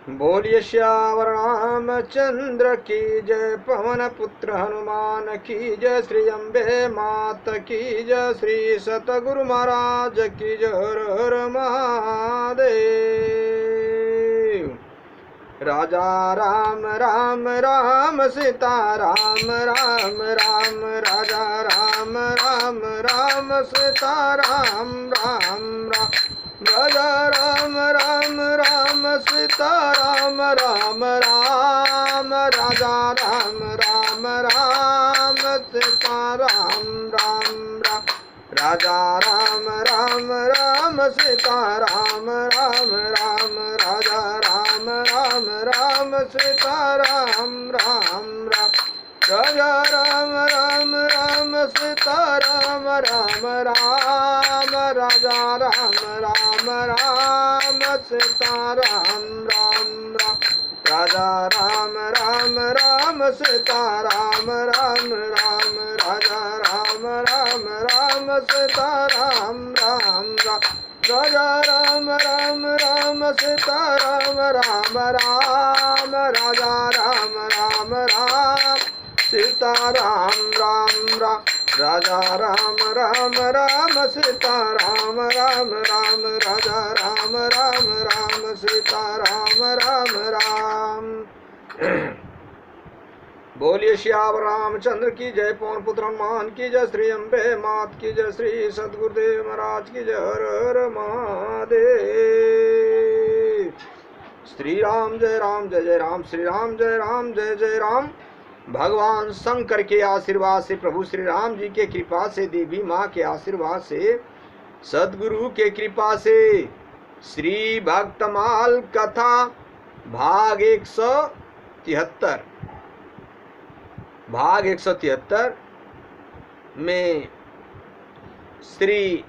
बोलिए श्यावर रामचंद्र की जय, पवन पुत्र हनुमान की जय, श्री अम्बे मात की जय, श्री सतगुरु महाराज की जय। हर हर महादेव। राजा राम राम राम सीता राम राम राम, राजा राम राम राम सीता राम राम राम, राजा राम राम राम सीता राम राम राम, राजा राम राम राम सीता राम राम राम, राजा राम राम राम सीता राम राम राम, राजा राम राम राम सीता राम राम राम, राजा राम राम राम सीता राम राम राम, राजा राम राम राम सीता राम राम राम, राजा राम राम राम सीता राम राम राम, राजा राम राम राम सीता राम राम राम, राजा राम राम राम सीता राम राम राम, राजा राम राम राम सीता राम राम राम, राजा राम राम राम सीता राम राम राम, राजा राम राम राम सीता राम राम राम। बोलिए श्याम रामचंद्र की जय, पवन पुत्र हनुमान की जय, श्री अम्बे मात की जय, श्री सतगुरुदेव महाराज की जय। हर हर महादेव। श्री राम जय राम जय जय राम, श्री राम जय राम जय जय राम। भगवान शंकर के आशीर्वाद से, प्रभु श्री राम जी के कृपा से, देवी माँ के आशीर्वाद से, सदगुरु के कृपा से, श्री भक्तमाल कथा भाग 173 में श्री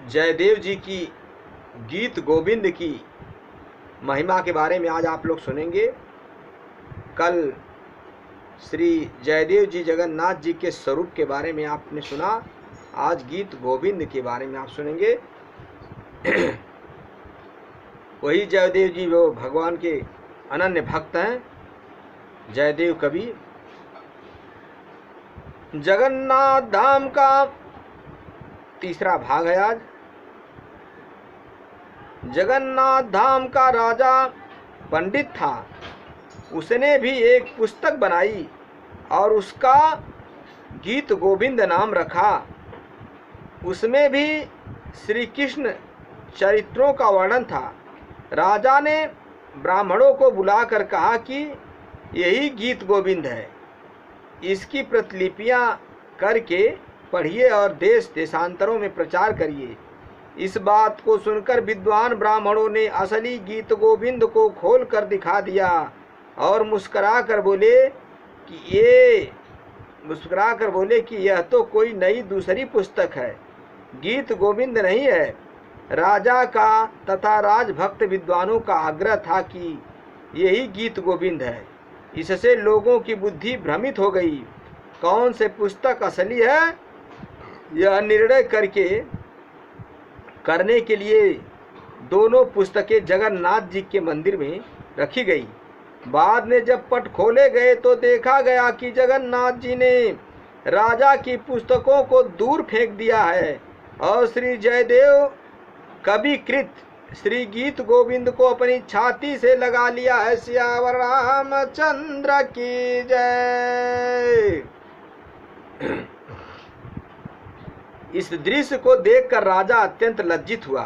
जयदेव जी की गीत गोविंद की महिमा के बारे में आज आप लोग सुनेंगे। कल श्री जयदेव जी जगन्नाथ जी के स्वरूप के बारे में आपने सुना, आज गीत गोविंद के बारे में आप सुनेंगे। वही जयदेव जी वो भगवान के अनन्य भक्त हैं, जयदेव कवि। जगन्नाथ धाम का तीसरा भाग है आज। जगन्नाथ धाम का राजा पंडित था, उसने भी एक पुस्तक बनाई और उसका गीत गोविंद नाम रखा। उसमें भी श्री कृष्ण चरित्रों का वर्णन था। राजा ने ब्राह्मणों को बुलाकर कहा कि यही गीत गोविंद है, इसकी प्रतिलिपियां करके पढ़िए और देश देशांतरों में प्रचार करिए। इस बात को सुनकर विद्वान ब्राह्मणों ने असली गीत गोविंद को खोल कर दिखा दिया और मुस्कुरा कर बोले कि यह तो कोई नई दूसरी पुस्तक है, गीत गोविंद नहीं है। राजा का तथा राजभक्त विद्वानों का आग्रह था कि यही गीत गोविंद है। इससे लोगों की बुद्धि भ्रमित हो गई। कौन से पुस्तक असली है यह निर्णय करने के लिए दोनों पुस्तकें जगन्नाथ जी के मंदिर में रखी गई। बाद में जब पट खोले गए तो देखा गया कि जगन्नाथ जी ने राजा की पुस्तकों को दूर फेंक दिया है और श्री जयदेव कविकृत श्री गीत गोविंद को अपनी छाती से लगा लिया है। सियावर रामचंद्र की जय। इस दृश्य को देखकर राजा अत्यंत लज्जित हुआ।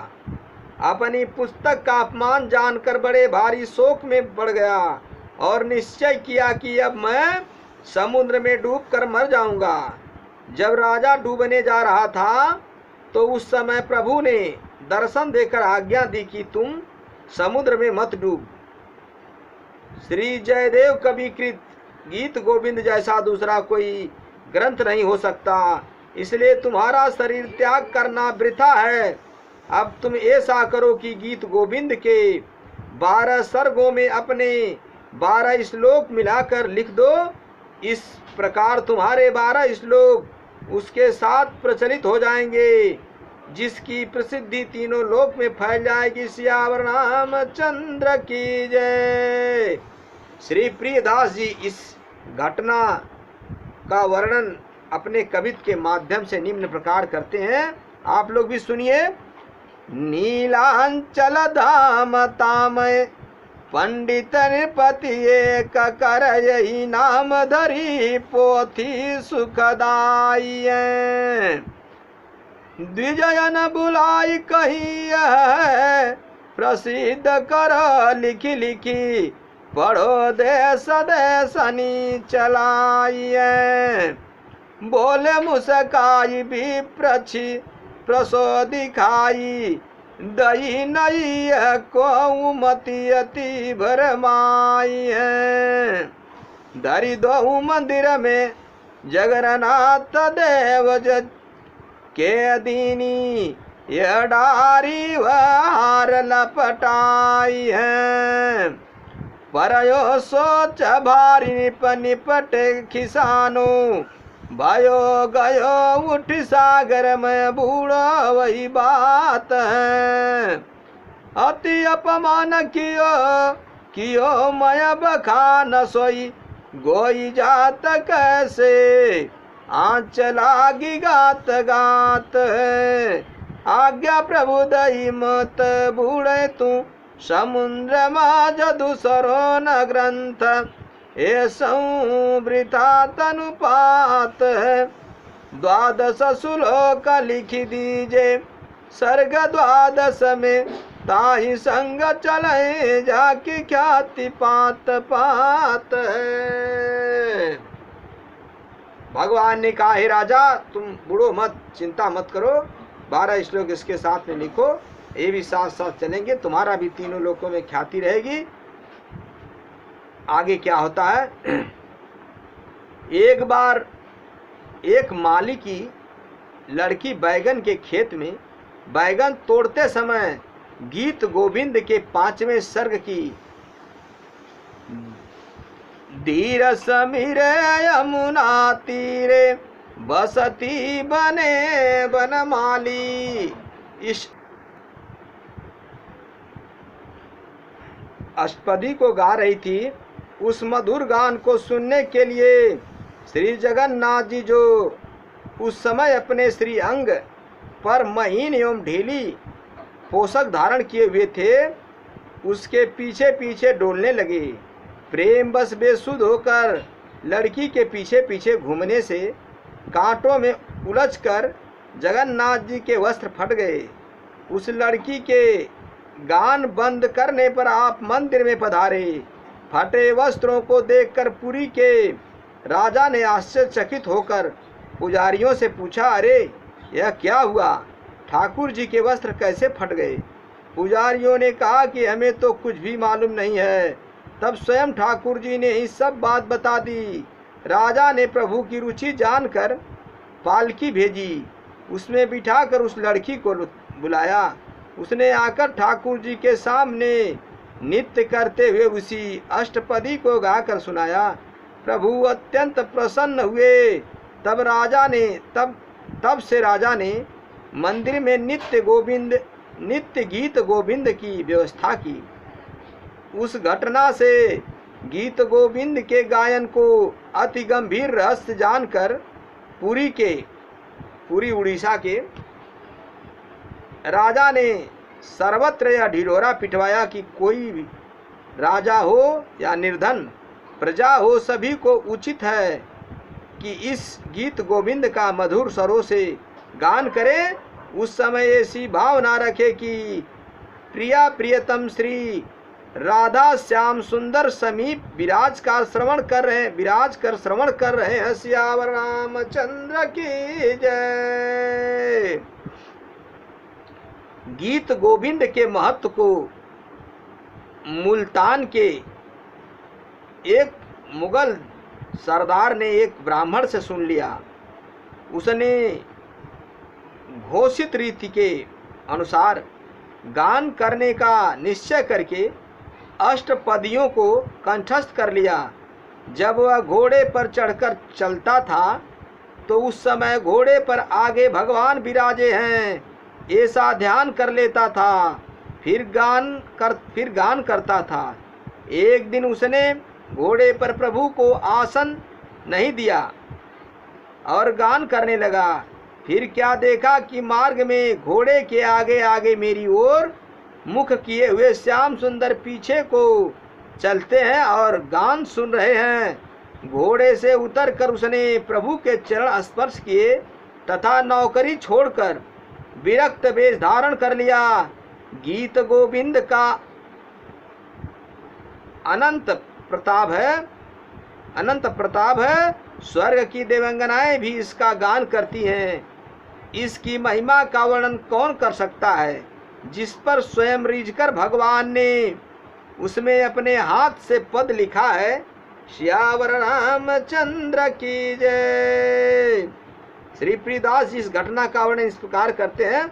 अपनी पुस्तक का अपमान जानकर बड़े भारी शोक में पड़ गया और निश्चय किया कि अब मैं समुद्र में डूबकर मर जाऊंगा। जब राजा डूबने जा रहा था तो उस समय प्रभु ने दर्शन देकर आज्ञा दी कि तुम समुद्र में मत डूब। श्री जयदेव कविकृत गीत गोविंद जैसा दूसरा कोई ग्रंथ नहीं हो सकता, इसलिए तुम्हारा शरीर त्याग करना वृथा है। अब तुम ऐसा करो कि गीत गोविंद के 12 सर्गों में अपने 12 श्लोक मिलाकर लिख दो। इस प्रकार तुम्हारे 12 श्लोक उसके साथ प्रचलित हो जाएंगे जिसकी प्रसिद्धि तीनों लोक में फैल जाएगी। सियावर रामचंद्र की जय। श्री प्रियदास जी इस घटना का वर्णन अपने कवित्व के माध्यम से निम्न प्रकार करते हैं, आप लोग भी सुनिए। नीलांचल धाम तामय पंडित नृपति एक कर यही नाम धरी पोथी सुखदाई। द्विजयन बुलाई कही है प्रसिद्ध कर लिखी लिखी पढ़ो देश देशनी चलाइए। बोले मुस्काई भी प्रसो दिखाई दई नई को मति अति भरमाई है। धरी दो मंदिर में जगन्नाथ देव के दीनी ये डारी हार लपटाई है। परयो सोच भारी निपट खिसानो भयो गयो उठ सागर में बूढ़ा वही बात है। अति अपमान कियो मैं बखान सोई गोई जात कैसे आँच लागी गात गात है। आज्ञा प्रभु दई मत बूढ़े तू समुद्र माज दूसरो न ग्रंथ ऐसा वृथा तनुपात है। द्वादश श्लोक लिख दीजे सर्ग द्वादश में ताहि संग चले जाकी ख्याति पात पात है। भगवान ने कहा, हे राजा तुम बूढ़ो मत, चिंता मत करो, 12 श्लोक इसके साथ में लिखो, ये भी साथ साथ चलेंगे, तुम्हारा भी तीनों लोकों में ख्याति रहेगी। आगे क्या होता है। एक बार एक माली की लड़की बैगन के खेत में बैगन तोड़ते समय गीत गोविंद के 5वें सर्ग की धीर समीरे यमुना तीरे बसती बने बनमाली इस अष्टपदी को गा रही थी। उस मधुर गान को सुनने के लिए श्री जगन्नाथ जी जो उस समय अपने श्री अंग पर महीन एवं ढीली पोशाक धारण किए हुए थे, उसके पीछे पीछे डोलने लगे। प्रेम बस बेसुध होकर लड़की के पीछे पीछे घूमने से कांटों में उलझकर जगन्नाथ जी के वस्त्र फट गए। उस लड़की के गान बंद करने पर आप मंदिर में पधारे। फटे वस्त्रों को देखकर पुरी के राजा ने आश्चर्यचकित होकर पुजारियों से पूछा, अरे यह क्या हुआ, ठाकुर जी के वस्त्र कैसे फट गए। पुजारियों ने कहा कि हमें तो कुछ भी मालूम नहीं है। तब स्वयं ठाकुर जी ने ही सब बात बता दी। राजा ने प्रभु की रुचि जानकर पालकी भेजी, उसमें बिठाकर उस लड़की को बुलाया। उसने आकर ठाकुर जी के सामने नृत्य करते हुए उसी अष्टपदी को गाकर सुनाया। प्रभु अत्यंत प्रसन्न हुए। तब से राजा ने मंदिर में नित्य गीत गोविंद की व्यवस्था की। उस घटना से गीत गोविंद के गायन को अति गंभीर रहस्य जानकर पूरी उड़ीसा के राजा ने सर्वत्र यह ढिढोरा पिटवाया कि कोई भी राजा हो या निर्धन प्रजा हो, सभी को उचित है कि इस गीत गोविंद का मधुर स्वरों से गान करे। उस समय ऐसी भावना रखे कि प्रिया प्रियतम श्री राधा श्याम सुंदर समीप विराज कर श्रवण कर रहे हैं। सियावर रामचंद्र की जय। गीत गोविंद के महत्व को मुल्तान के एक मुगल सरदार ने एक ब्राह्मण से सुन लिया। उसने घोषित रीति के अनुसार गान करने का निश्चय करके अष्टपदियों को कंठस्थ कर लिया। जब वह घोड़े पर चढ़कर चलता था तो उस समय घोड़े पर आगे भगवान विराजे हैं ऐसा ध्यान कर लेता था, फिर गान करता था। एक दिन उसने घोड़े पर प्रभु को आसन नहीं दिया और गान करने लगा। फिर क्या देखा कि मार्ग में घोड़े के आगे आगे मेरी ओर मुख किए हुए श्याम सुंदर पीछे को चलते हैं और गान सुन रहे हैं। घोड़े से उतरकर उसने प्रभु के चरण स्पर्श किए तथा नौकरी छोड़कर विरक्त वेश धारण कर लिया। गीत गोविंद का अनंत प्रताप है। स्वर्ग की देवंगनाएं भी इसका गान करती हैं। इसकी महिमा का वर्णन कौन कर सकता है, जिस पर स्वयं रिझकर भगवान ने उसमें अपने हाथ से पद लिखा है, श्यावर रामचंद्र की जय। श्री प्रियदास जी इस घटना का वर्णन इस प्रकार करते हैं।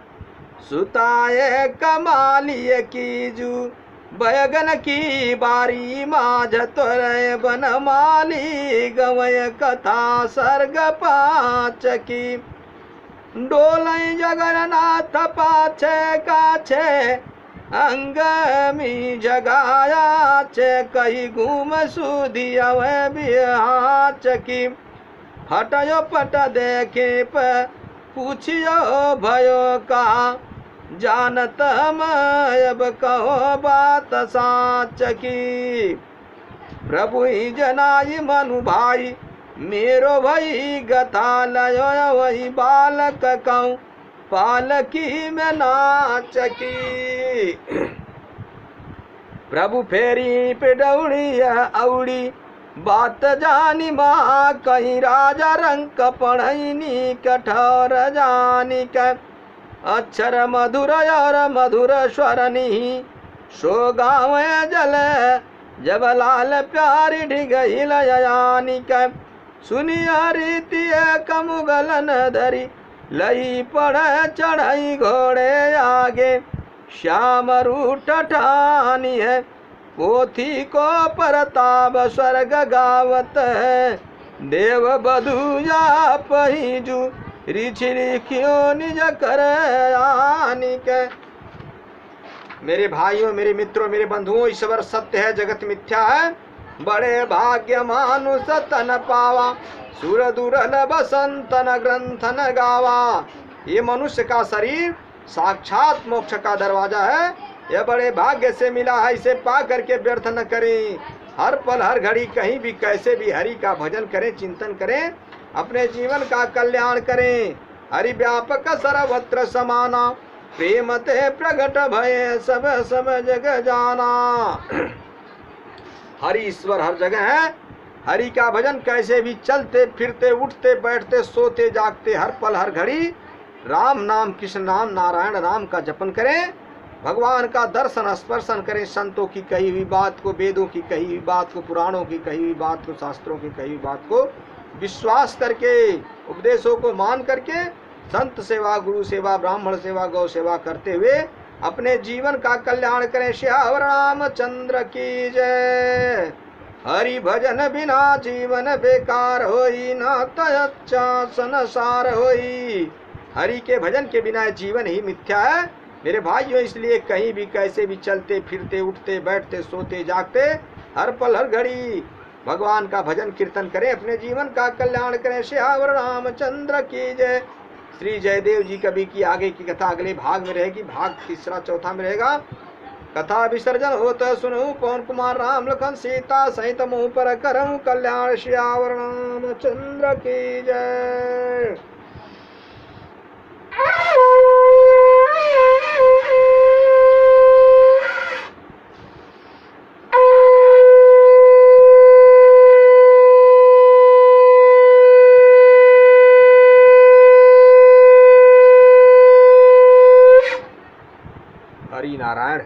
सुताए कमालिय की जू बयगन की बारी माझ तोरय बनमाली गवय कथा सर्ग पाँच की। डोलय जगन्नाथ पाछे काछे अंग मी जगाया चे कही घूम सुधियव बिहाच की। हटयो पट देखे पूछियो भयो का जानत हम अब कहो बात साच की। प्रभु ही जनाई मनु भाई मेरो भई गथा लयो वही बालक कहूँ पालकी में नाच की। प्रभु फेरी पे दौड़ी औड़ी बात जानी माँ कहीं राजा रंग पढ़नी कठोर जानी का। अक्षर मधुर और मधुर स्वरनी सो गाँव जल जब लाल प्यारी ढिगई लयानी का। सुनिया रीति कमुगलन धरी लई पड़ चढ़ाई घोड़े आगे श्याम रूठ ठानी है। पोथी को परताप स्वर्ग गावत है देव बधुया पहिजू रिछि लिखियो निज कर आनिक। मेरे भाइयों, मेरे मित्रों, मेरे बंधुओं, ईश्वर सत्य है, जगत मिथ्या है। बड़े भाग्य मानुष तन पावा सुर दुर्लभ संतन ग्रंथन गावा। ये मनुष्य का शरीर साक्षात मोक्ष का दरवाजा है। यह बड़े भाग्य से मिला है, इसे पा करके व्यर्थ न करें। हर पल हर घड़ी कहीं भी कैसे भी हरि का भजन करें, चिंतन करें, अपने जीवन का कल्याण करें। हरि व्यापक सर्वत्र समाना प्रेम ते प्रगट भय सब सब जग जाना। हरि ईश्वर हर जगह है। हरि का भजन कैसे भी चलते फिरते उठते बैठते सोते जागते हर पल हर घड़ी राम नाम कृष्ण नाम नारायण नाम का जपन करें। भगवान का दर्शन स्पर्शन करें। संतों की कही हुई बात को, वेदों की कही हुई बात को, पुराणों की कही हुई बात को, शास्त्रों की कही हुई बात को विश्वास करके, उपदेशों को मान करके संत सेवा, गुरु सेवा, ब्राह्मण सेवा, गौ सेवा करते हुए अपने जीवन का कल्याण करें। श्यावर रामचंद्र की जय। हरि भजन बिना जीवन बेकार होई, ना अच्छा संसार होई। हरि के भजन के बिना जीवन ही मिथ्या है। मेरे भाइयों, इसलिए कहीं भी कैसे भी चलते फिरते उठते बैठते सोते जागते हर पल हर घड़ी भगवान का भजन कीर्तन करें, अपने जीवन का कल्याण करें। श्यावर रामचंद्र की जय। श्री जयदेव जी कवि की आगे की कथा अगले भाग में रहेगी। भाग तीसरा चौथा में रहेगा। कथा विसर्जन होता सुनो पवन कुमार राम लखन सीता सहित मुँह पर करऊं कल्याण। श्यावर रामचंद्र की जय। हरि नारायण।